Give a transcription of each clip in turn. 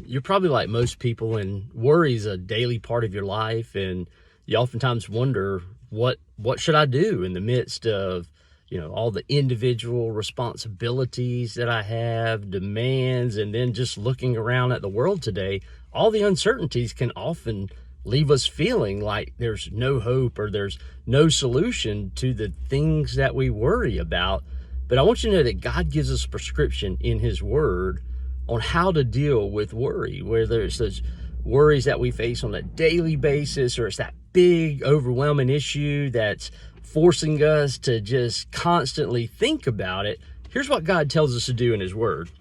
You're probably like most people, and worry is a daily part of your life, and you oftentimes wonder, what should I do in the midst of, all the individual responsibilities that I have, demands, and then just looking around at the world today. All the uncertainties can often leave us feeling like there's no hope or there's no solution to the things that we worry about. But I want you to know that God gives us a prescription in His Word on how to deal with worry, whether it's those worries that we face on a daily basis, or it's that big, overwhelming issue that's forcing us to just constantly think about it. Here's what God tells us to do in His Word.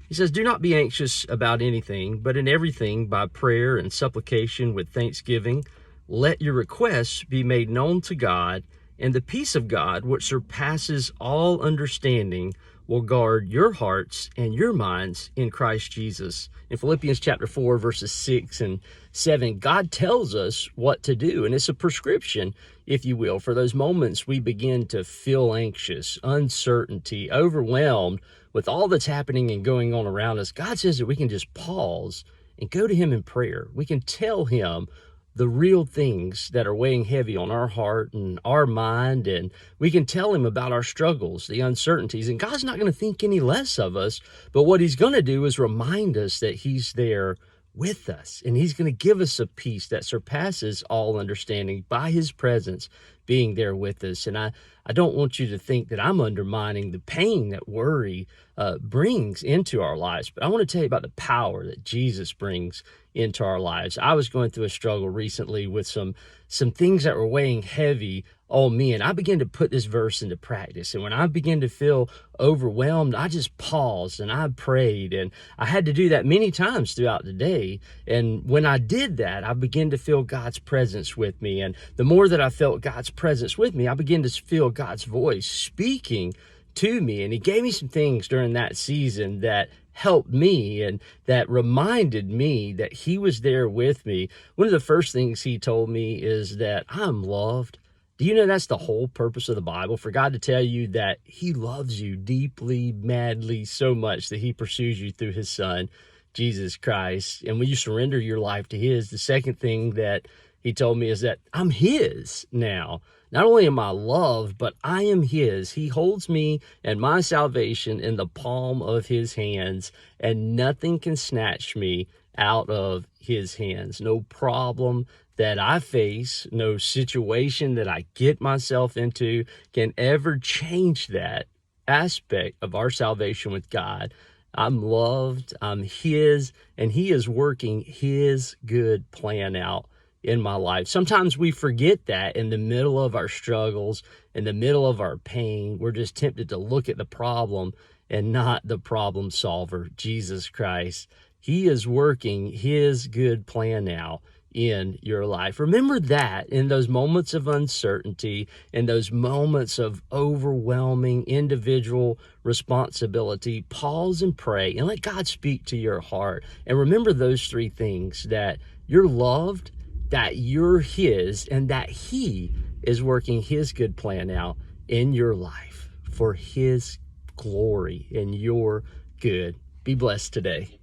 He says, "Do not be anxious about anything, but in everything by prayer and supplication with thanksgiving, let your requests be made known to God, and the peace of God, which surpasses all understanding, will guard your hearts and your minds in Christ Jesus." In Philippians chapter 4, verses 6 and 7, God tells us what to do. And it's a prescription, if you will, for those moments we begin to feel anxious, uncertainty, overwhelmed with all that's happening and going on around us. God says that we can just pause and go to Him in prayer. We can tell Him the real things that are weighing heavy on our heart and our mind, and we can tell Him about our struggles, the uncertainties, and God's not going to think any less of us, but what He's going to do is remind us that He's there with us, and He's going to give us a peace that surpasses all understanding by His presence being there with us. And I don't want you to think that I'm undermining the pain that worry brings into our lives, but I want to tell you about the power that Jesus brings into our lives. I was going through a struggle recently with some things that were weighing heavy on me, and I began to put this verse into practice. And when I began to feel overwhelmed, I just paused and I prayed, and I had to do that many times throughout the day. And when I did that, I began to feel God's presence with me, and the more that I felt God's presence with me, I began to feel God's voice speaking to me. And He gave me some things during that season that helped me and that reminded me that He was there with me. One of the first things He told me is that I'm loved. Do you know that's the whole purpose of the Bible? For God to tell you that He loves you deeply, madly, so much that He pursues you through His Son, Jesus Christ. And when you surrender your life to His, the second thing that He told me is that I'm His now. Not only am I loved, but I am His. He holds me and my salvation in the palm of His hands, and nothing can snatch me out of His hands. No problem that I face, no situation that I get myself into can ever change that aspect of our salvation with God. I'm loved, I'm His, and He is working His good plan out in my life. Sometimes we forget that in the middle of our struggles, in the middle of our pain. We're just tempted to look at the problem and not the problem solver, Jesus Christ. He is working His good plan out in your life. Remember that in those moments of uncertainty, in those moments of overwhelming individual responsibility, pause and pray and let God speak to your heart. And remember those three things: that you're loved, that you're His, and that He is working His good plan out in your life for His glory and your good. Be blessed today.